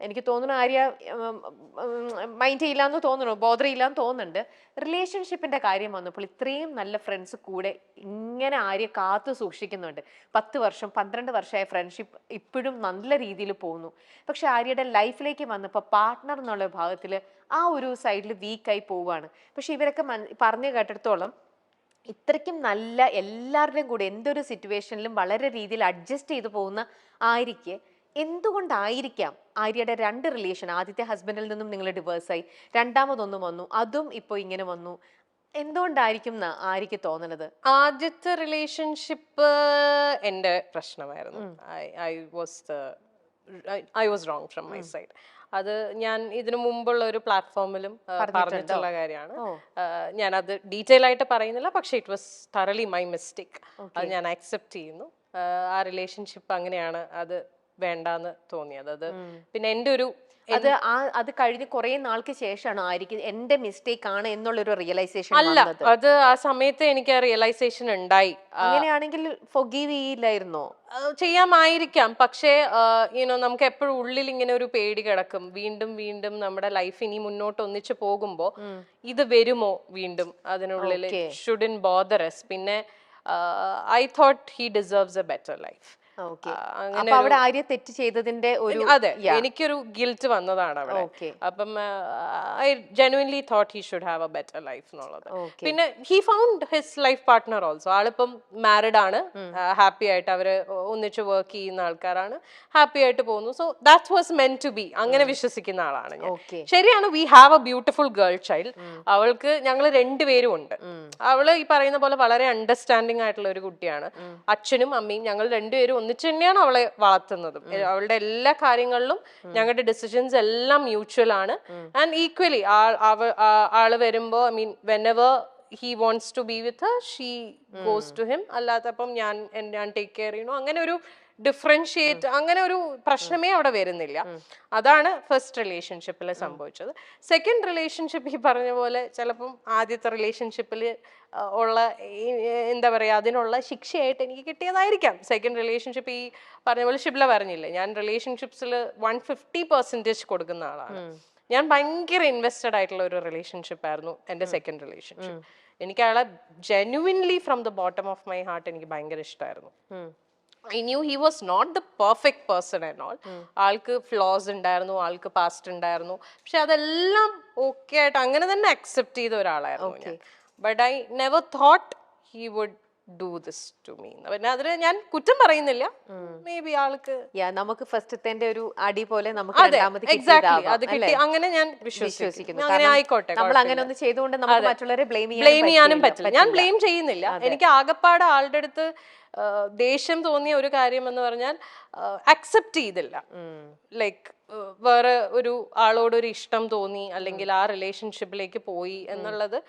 എനിക്ക് തോന്നുന്നു ആര്യ മൈൻഡ് ചെയ്യില്ലാന്ന് തോന്നുന്നു, ബോധർ ചെയ്യില്ലാന്ന് തോന്നുന്നുണ്ട്. റിലേഷൻഷിപ്പിന്റെ കാര്യം വന്നപ്പോൾ ഇത്രയും നല്ല ഫ്രണ്ട്സ് കൂടെ ഇങ്ങനെ ആര്യ കാത്തു സൂക്ഷിക്കുന്നുണ്ട്. 10 വർഷം 12 വർഷമായ ഫ്രണ്ട്ഷിപ്പ് ഇപ്പോഴും നല്ല രീതിയിൽ പോകുന്നു. പക്ഷെ ആര്യയുടെ ലൈഫിലേക്ക് വന്നപ്പോൾ പാർട്ട്ണർ എന്നുള്ള ഭാഗത്തിൽ ആ ഒരു സൈഡിൽ വീക്കായി പോവുകയാണ്. പക്ഷെ ഇവരൊക്കെ പറഞ്ഞു കേട്ടിടത്തോളം ഇത്രയ്ക്കും നല്ല എല്ലാവരുടെയും കൂടെ എന്തൊരു സിറ്റുവേഷനിലും വളരെ രീതിയിൽ അഡ്ജസ്റ്റ് ചെയ്തു പോകുന്ന ആര്യയ്ക്ക് എന്തുകൊണ്ടായിരിക്കാം ആര്യയുടെ 2 റിലേഷൻ, ആദ്യത്തെ ഹസ്ബൻഡിൽ നിന്നും നിങ്ങൾ ഡിവേഴ്സായി, രണ്ടാമതൊന്നും വന്നു, അതും ഇപ്പോൾ ഇങ്ങനെ വന്നു, എന്തുകൊണ്ടായിരിക്കും എന്ന് ആര്യയ്ക്ക് തോന്നണത്? ആദ്യത്തെ റിലേഷൻഷിപ്പ് എന്റെ പ്രശ്നമായിരുന്നു. I was wrong from my side. അത് ഞാൻ ഇതിനു മുമ്പുള്ള ഒരു പ്ലാറ്റ്ഫോമിലും പറഞ്ഞിട്ടുള്ള കാര്യമാണ്. ഞാൻ അത് ഡീറ്റെയിൽ ആയിട്ട് പറയുന്നില്ല, പക്ഷെ ഇറ്റ് വാസ് തറലി മൈ മിസ്റ്റേക്ക്. അത് ഞാൻ അക്സെപ്റ്റ് ചെയ്യുന്നു. ആ റിലേഷൻഷിപ്പ് അങ്ങനെയാണ്, അത് വേണ്ടാന്ന് തോന്നിയത്. അത് പിന്നെ എൻ്റെ ഒരു അത് കഴിഞ്ഞ് കുറെ നാൾക്ക് ശേഷമാണ് ആയിരിക്കും എന്റെ മിസ്റ്റേക്ക് ആണ് എന്നുള്ളൊരു റിയലൈസേഷൻ അല്ല, അത് ആ സമയത്ത് എനിക്ക് ആ റിയലൈസേഷൻ ഉണ്ടായി. അങ്ങനെയാണെങ്കിൽ ഫൊഗീവ് ചെയ്യില്ലായിരുന്നോ? ചെയ്യാമായിരിക്കാം, പക്ഷേ നമുക്ക് എപ്പോഴും ഉള്ളിൽ ഇങ്ങനെ ഒരു പേടി കിടക്കും. വീണ്ടും വീണ്ടും നമ്മുടെ ലൈഫ് ഇനി മുന്നോട്ട് ഒന്നിച്ചു പോകുമ്പോ ഇത് വരുമോ വീണ്ടും അതിനുള്ളിൽ. Shouldn't bother us. പിന്നെ I thought he deserves A better life. അവിടെ ആര്യ തെറ്റ് ചെയ്തതിന്റെ ഒരു അതെ, എനിക്കൊരു ഗിൽറ്റ് വന്നതാണ് അവിടെ. അപ്പം I genuinely thought he should have a better life എന്നുള്ളത്. പിന്നെ he found his life partner also. ആളിപ്പം മാരിഡ് ആണ്, ഹാപ്പി ആയിട്ട് അവര് ഒന്നിച്ച് വർക്ക് ചെയ്യുന്ന ആൾക്കാരാണ്, ഹാപ്പി ആയിട്ട് പോകുന്നു. So that was meant to be. അങ്ങനെ വിശ്വസിക്കുന്ന ആളാണ് ഞാൻ. ശരിയാണ്, we have a beautiful girl child. അവൾക്ക് ഞങ്ങൾ രണ്ടുപേരും ഉണ്ട്. അവള് ഈ പറയുന്ന പോലെ വളരെ അണ്ടർസ്റ്റാൻഡിങ് ആയിട്ടുള്ള ഒരു കുട്ടിയാണ്. അച്ഛനും അമ്മയും ഞങ്ങൾ രണ്ടുപേരും ഒന്നിച്ച് തന്നെയാണ് അവളെ വളർത്തുന്നതും. അവളുടെ എല്ലാ കാര്യങ്ങളിലും ഞങ്ങളുടെ ഡിസിഷൻസ് എല്ലാം മ്യൂച്വൽ ആണ്. ആൻഡ് ഈക്വലി ആള് വരുമ്പോ I mean whenever he wants to be with her, she goes to him. അല്ലാത്തപ്പം ഞാൻ ടേക്ക് കെയർ ചെയ്യണു, അങ്ങനെ ഒരു ഡിഫറൻഷിയേറ്റ്, അങ്ങനെ ഒരു പ്രശ്നമേ അവിടെ വരുന്നില്ല. അതാണ് ഫസ്റ്റ് റിലേഷൻഷിപ്പിൽ സംഭവിച്ചത്. സെക്കൻഡ് റിലേഷൻഷിപ്പ് ഈ പറഞ്ഞ പോലെ ചിലപ്പം ആദ്യത്തെ റിലേഷൻഷിപ്പിൽ ഉള്ള എന്താ പറയുക, അതിനുള്ള ശിക്ഷയായിട്ട് എനിക്ക് കിട്ടിയതായിരിക്കാം. സെക്കൻഡ് റിലേഷൻഷിപ്പ് ഈ പറഞ്ഞ പോലെ ഷിബ്ല പറഞ്ഞില്ലേ, ഞാൻ റിലേഷൻഷിപ്സിൽ 150% കൊടുക്കുന്ന ആളാണ്. ഞാൻ ഭയങ്കര ഇൻവെസ്റ്റഡ് ആയിട്ടുള്ള ഒരു റിലേഷൻഷിപ്പ് ആയിരുന്നു എൻ്റെ സെക്കൻഡ് റിലേഷൻഷിപ്പ്. എനിക്ക് അയാളെ genuinely from the bottom of my heart എനിക്ക് ഭയങ്കര ഇഷ്ടമായിരുന്നു. I knew he was not the perfect person and all. ആൾക്ക് ഫ്ലോസ് ഉണ്ടായിരുന്നു, ആൾക്ക് പാസ്റ്റ് ഉണ്ടായിരുന്നു, പക്ഷെ അതെല്ലാം ഓക്കെ ആയിട്ട് അങ്ങനെ തന്നെ അക്സെപ്റ്റ് ചെയ്ത ഒരാളായിരുന്നു ഞാൻ. But I never thought he would do this to me. പിന്നെ അതിന് ഞാൻ കുറ്റം പറയുന്നില്ല, മേ ബി ആൾക്ക് നമുക്ക് ഫസ്റ്റത്തെ ഒരു അടി പോലെ നമുക്ക് എക്സാക്ട്ലി അത് കിട്ടി, അങ്ങനെ ഞാൻ വിശ്വസിക്കുന്നു. അങ്ങനെ ആയിക്കോട്ടെ, നമ്മൾ അങ്ങനെ ഒന്ന് ചെയ്തുകൊണ്ട് നമുക്ക് മറ്റുള്ളവരെ ബ്ലെയിം ചെയ്യാനും പറ്റില്ല. ഞാൻ ബ്ലെയിം ചെയ്യുന്നില്ല. എനിക്ക് ആകപ്പാട് ആളുടെ അടുത്ത് ദേഷ്യം തോന്നിയ ഒരു കാര്യം എന്ന് പറഞ്ഞാൽ അക്സെപ്റ്റ് ചെയ്തില്ല. ലൈക്ക് വേറെ ഒരു ആളോടൊരു ഇഷ്ടം തോന്നി, അല്ലെങ്കിൽ ആ റിലേഷൻഷിപ്പിലേക്ക് പോയി എന്നുള്ളത്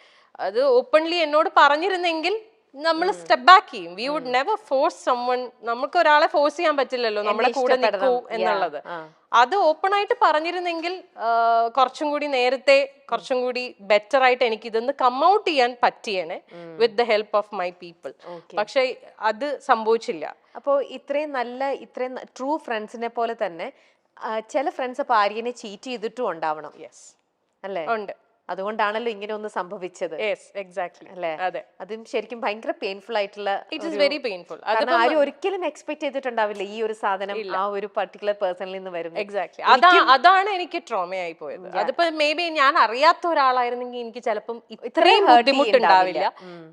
അത് ഓപ്പൺലി എന്നോട് പറഞ്ഞിരുന്നെങ്കിൽ നമ്മൾ സ്റ്റെപ്പ് ബാക്ക് ചെയ്യും. We would never force someone. നമുക്ക് ഒരാളെ ഫോഴ്സ് ചെയ്യാൻ പറ്റില്ലല്ലോ നമ്മുടെ കൂടെ നിൽക്കൂ എന്നുള്ളത്. അത് ഓപ്പൺ ആയിട്ട് പറഞ്ഞിരുന്നെങ്കിൽ കുറച്ചും കൂടി നേരത്തെ, കുറച്ചും കൂടി ബെറ്റർ ആയിട്ട് എനിക്ക് ഇതൊന്ന് കം ഔട്ട് ചെയ്യാൻ പറ്റിയേനെ with the help of my people. പക്ഷെ അത് സംഭവിച്ചില്ല. അപ്പോൾ ഇത്രയും ട്രൂ ഫ്രണ്ട്സിനെ പോലെ തന്നെ ചില ഫ്രണ്ട്സ് അപ്പൊ ആര്യനെ ചീറ്റ് ചെയ്തിട്ടും ഉണ്ടാവണം. യെസ്, അല്ലേ? ഉണ്ട്. അതുകൊണ്ടാണല്ലോ ഇങ്ങനെ ഒന്ന് സംഭവിച്ചത്. അല്ലേ? അതും ശരിക്കും ഭയങ്കര പെയിൻഫുൾ ആയിട്ടുള്ള, ഇറ്റ് ഈസ് വെരി പെയിൻഫുൾ. ആരും ഒരിക്കലും എക്സ്പെക്ട് ചെയ്തിട്ടുണ്ടാവില്ല ഈ ഒരു സാധനം ആ ഒരു പർട്ടിക്കുലർ പേഴ്സണിൽ നിന്ന് വരും. എക്സാക്ട്ലി, അതാണ് എനിക്ക് ട്രോമയായി പോയത്. അതിപ്പോ മേ ബി ഞാൻ അറിയാത്ത ഒരാളായിരുന്നെങ്കിൽ എനിക്ക് ചിലപ്പം ഇത്രയും ബുദ്ധിമുട്ടുണ്ടാവില്ല.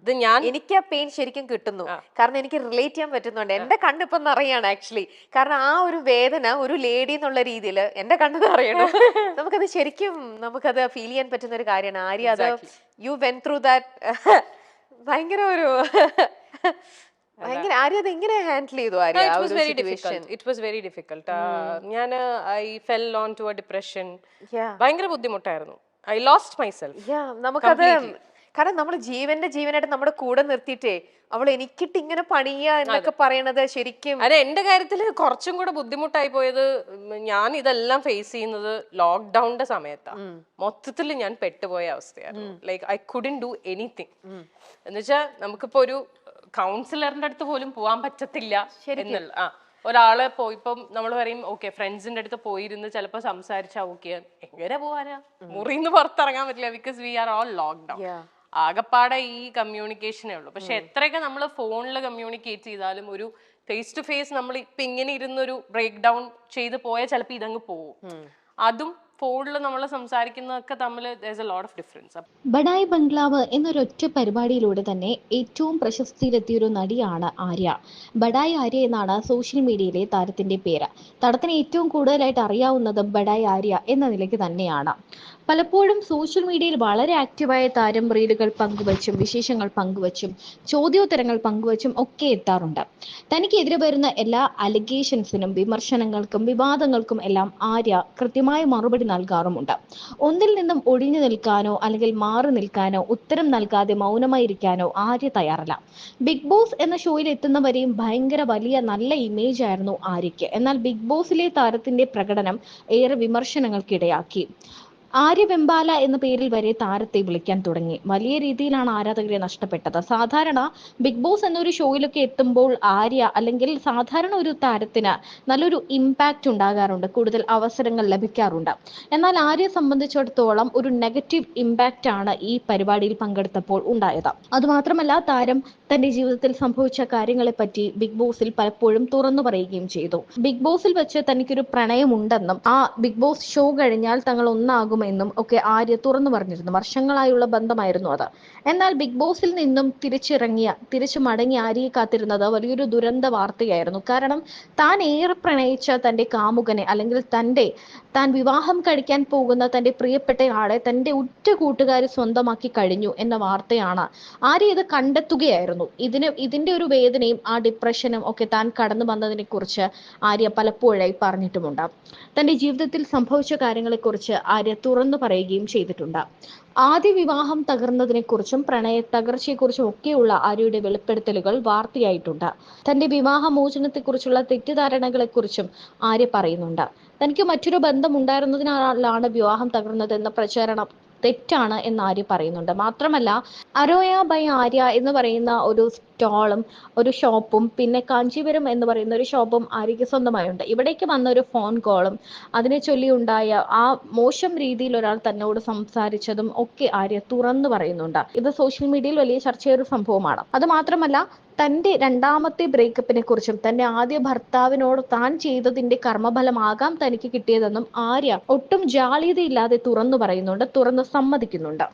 ഇത് എനിക്ക് ആ പെയിൻ ശരിക്കും കിട്ടുന്നു, കാരണം എനിക്ക് റിലേറ്റ് ചെയ്യാൻ പറ്റുന്നുണ്ട്. എന്റെ കണ്ണിപ്പം നിറയാണ് ആക്ച്വലി. കാരണം ആ ഒരു വേദന ഒരു ലേഡി എന്നുള്ള രീതിയിൽ എന്റെ കണ്ണ് നിറയണം. നമുക്കത് ശരിക്കും നമുക്കത് ഫീൽ ചെയ്യാൻ പറ്റുന്ന ഒരു കാര്യമാണ്. ആര്യ അത് യു വെന്റ് ത്രൂ ദാറ്റ്. ഭയങ്കര ഒരു ആര്യ അത് എങ്ങനെ ഹാൻഡിൽ ചെയ്തു? It was very difficult. ഞാൻ I fell on to a depression. ഭയങ്കര ബുദ്ധിമുട്ടായിരുന്നു. I lost myself. നമുക്കത് കാരണം നമ്മൾ ജീവനായിട്ട് നമ്മുടെ കൂടെ നിർത്തിയിട്ടേ അവൾ എനിക്കിട്ട് ഇങ്ങനെ പണിയ എന്നൊക്കെ പറയണത് ശരിക്കും. അതെ, എന്റെ കാര്യത്തിൽ കുറച്ചും കൂടെ ബുദ്ധിമുട്ടായി പോയത്, ഞാൻ ഇതെല്ലാം ഫേസ് ചെയ്യുന്നത് ലോക്ക്ഡൌണിന്റെ സമയത്താണ്. മൊത്തത്തിൽ ഞാൻ പെട്ടുപോയ അവസ്ഥയായിരുന്നു. Like I couldn't do anything. എന്നുവെച്ചാൽ നമുക്കിപ്പോ ഒരു കൗൺസിലറിന്റെ അടുത്ത് പോലും പോവാൻ പറ്റത്തില്ല എന്നുള്ള. ഒരാളെ ഇപ്പം നമ്മൾ പറയും ഓക്കെ ഫ്രണ്ട്സിന്റെ അടുത്ത് പോയിരുന്ന് ചിലപ്പോൾ സംസാരിച്ചാ ഓക്കെ എങ്ങനെ പോവാനാ മുറിന്ന് പുറത്തിറങ്ങാൻ പറ്റില്ല because we are all lockdown. ആകപ്പാടെ ഈ കമ്മ്യൂണിക്കേഷനേ ഉള്ളൂ. പക്ഷെ എത്രയൊക്കെ നമ്മൾ ഫോണിൽ കമ്മ്യൂണിക്കേറ്റ് ചെയ്താലും ഒരു ഫേസ് ടു ഫേസ് നമ്മൾ ഇപ്പൊ ഇങ്ങനെ ഇരുന്നൊരു ബ്രേക്ക് ഡൗൺ ചെയ്ത് പോയാൽ ചിലപ്പോൾ ഇതങ്ങ് പോവും. അതും ഫോണിൽ നമ്മൾ സംസാരിക്കുന്നതൊക്കെ തമ്മിൽ there's a lot of difference. Badai ബംഗ്ലാവ് എന്നൊരൊറ്റ പരിപാടിയിലൂടെ തന്നെ ഏറ്റവും പ്രശസ്തിയിലെത്തിയൊരു നടിയാണ് ആര്യ. ബഡായി ആര്യ എന്നാണ് സോഷ്യൽ മീഡിയയിലെ താരത്തിന്റെ പേര്. താരത്തിന് ഏറ്റവും കൂടുതലായിട്ട് അറിയാവുന്നത് ബഡായി ആര്യ എന്ന നിലയ്ക്ക് തന്നെയാണ്. പലപ്പോഴും സോഷ്യൽ മീഡിയയിൽ വളരെ ആക്റ്റീവായ താരം റീലുകൾ പങ്കുവച്ചും വിശേഷങ്ങൾ പങ്കുവച്ചും ചോദ്യോത്തരങ്ങൾ പങ്കുവച്ചും ഒക്കെ എത്താറുണ്ട്. തനിക്കെതിരെ വരുന്ന എല്ലാ അലിഗേഷൻസിനും വിമർശനങ്ങൾക്കും വിവാദങ്ങൾക്കും എല്ലാം ആര്യ കൃത്യമായ മറുപടി നൽകാറുമുണ്ട്. ഒന്നിൽ നിന്നും ഒഴിഞ്ഞു നിൽക്കാനോ അല്ലെങ്കിൽ മാറി നിൽക്കാനോ ഉത്തരം നൽകാതെ മൗനമായിരിക്കാനോ ആര്യ തയ്യാറല്ല. ബിഗ് ബോസ് എന്ന ഷോയിൽ എത്തുന്നവരെയും ഭയങ്കര വലിയ നല്ല ഇമേജ് ആയിരുന്നു ആര്യയ്ക്ക്. എന്നാൽ ബിഗ് ബോസിലെ താരത്തിന്റെ പ്രകടനം ഏറെ വിമർശനങ്ങൾക്കിടയാക്കി. ആര്യ വെമ്പാല എന്ന പേരിൽ വരെ താരത്തെ വിളിക്കാൻ തുടങ്ങി. വലിയ രീതിയിലാണ് ആരാധകരെ നഷ്ടപ്പെട്ടത്. സാധാരണ ബിഗ് ബോസ് എന്നൊരു ഷോയിലൊക്കെ എത്തുമ്പോൾ ആര്യ അല്ലെങ്കിൽ സാധാരണ ഒരു താരത്തിന് നല്ലൊരു ഇമ്പാക്റ്റ് ഉണ്ടാകാറുണ്ട്, കൂടുതൽ അവസരങ്ങൾ ലഭിക്കാറുണ്ട്. എന്നാൽ ആര്യയെ സംബന്ധിച്ചിടത്തോളം ഒരു നെഗറ്റീവ് ഇമ്പാക്റ്റ് ആണ് ഈ പരിപാടിയിൽ പങ്കെടുത്തപ്പോൾ ഉണ്ടായത്. അതുമാത്രമല്ല താരം തന്റെ ജീവിതത്തിൽ സംഭവിച്ച കാര്യങ്ങളെ പറ്റി ബിഗ് ബോസിൽ പലപ്പോഴും തുറന്നു പറയുകയും ചെയ്തു. ബിഗ് ബോസിൽ വെച്ച് തനിക്കൊരു പ്രണയമുണ്ടെന്നും ആ ബിഗ് ബോസ് ഷോ കഴിഞ്ഞാൽ തങ്ങൾ ഒന്നാകുമെന്നും ഒക്കെ ആര്യ തുറന്നു പറഞ്ഞിരുന്നു. വർഷങ്ങളായുള്ള ബന്ധമായിരുന്നു അത്. എന്നാൽ ബിഗ് ബോസിൽ നിന്നും തിരിച്ചു മടങ്ങി ആര്യയെ കാത്തിരുന്നത് വലിയൊരു ദുരന്ത വാർത്തയായിരുന്നു. കാരണം താൻ ഏറെ പ്രണയിച്ച തന്റെ കാമുകനെ അല്ലെങ്കിൽ താൻ വിവാഹം കഴിക്കാൻ പോകുന്ന തന്റെ പ്രിയപ്പെട്ട ആളെ തന്റെ ഉറ്റ കൂട്ടുകാരി സ്വന്തമാക്കി കഴിഞ്ഞു എന്ന വാർത്തയാണ്. ആര്യ ഇത് കണ്ടെത്തുകയായിരുന്നു. ഇതിന്റെ ഒരു വേദനയും ആ ഡിപ്രഷനും ഒക്കെ താൻ കടന്നു വന്നതിനെ കുറിച്ച് ആര്യ പലപ്പോഴായി പറഞ്ഞിട്ടുമുണ്ട്. തന്റെ ജീവിതത്തിൽ സംഭവിച്ച കാര്യങ്ങളെക്കുറിച്ച് ആര്യ തുറന്നു പറയുകയും ചെയ്തിട്ടുണ്ട്. ആദ്യ വിവാഹം തകർന്നതിനെക്കുറിച്ചും പ്രണയ തകർച്ചയെക്കുറിച്ചും ഒക്കെയുള്ള ആര്യയുടെ വെളിപ്പെടുത്തലുകൾ വാർത്തയായിട്ടുണ്ട്. തന്റെ വിവാഹമോചനത്തെക്കുറിച്ചുള്ള തെറ്റിദ്ധാരണകളെക്കുറിച്ചും ആര്യ പറയുന്നുണ്ട്. തനിക്ക് മറ്റൊരു ബന്ധം ഉണ്ടായിരുന്നതിനാലാണ് വിവാഹം തകർന്നതെന്ന പ്രചാരണം തെറ്റാണ് എന്ന് ആര്യ പറയുന്നുണ്ട്. മാത്രമല്ല അരോയ ബൈ ആര്യ എന്ന് പറയുന്ന ഒരു സ്റ്റോളും ഒരു ഷോപ്പും പിന്നെ കാഞ്ചീപുരം എന്ന് പറയുന്ന ഒരു ഷോപ്പും ആര്യയ്ക്ക് സ്വന്തമായുണ്ട്. ഇവിടേക്ക് വന്ന ഒരു ഫോൺ കോളും അതിനെ ചൊല്ലി ഉണ്ടായ ആ മോശം രീതിയിൽ ഒരാൾ തന്നോട് സംസാരിച്ചതും ഒക്കെ ആര്യ തുറന്നു പറയുന്നുണ്ട്. ഇത് സോഷ്യൽ മീഡിയയിൽ വലിയ ചർച്ചയൊരു സംഭവമാണ്. അത് മാത്രമല്ല തന്റെ രണ്ടാമത്തെ ബ്രേക്കപ്പിനെ കുറിച്ചും തന്റെ ആദ്യ ഭർത്താവിനോട് താൻ ചെയ്തതിന്റെ കർമ്മഫലമാകാം തനിക്ക് കിട്ടിയതെന്നും ആര്യ ഒട്ടും ജാള്യതയില്ലാതെ തുറന്നു പറയുന്നുണ്ട്, തുറന്ന് സമ്മതിക്കുന്നുണ്ട്.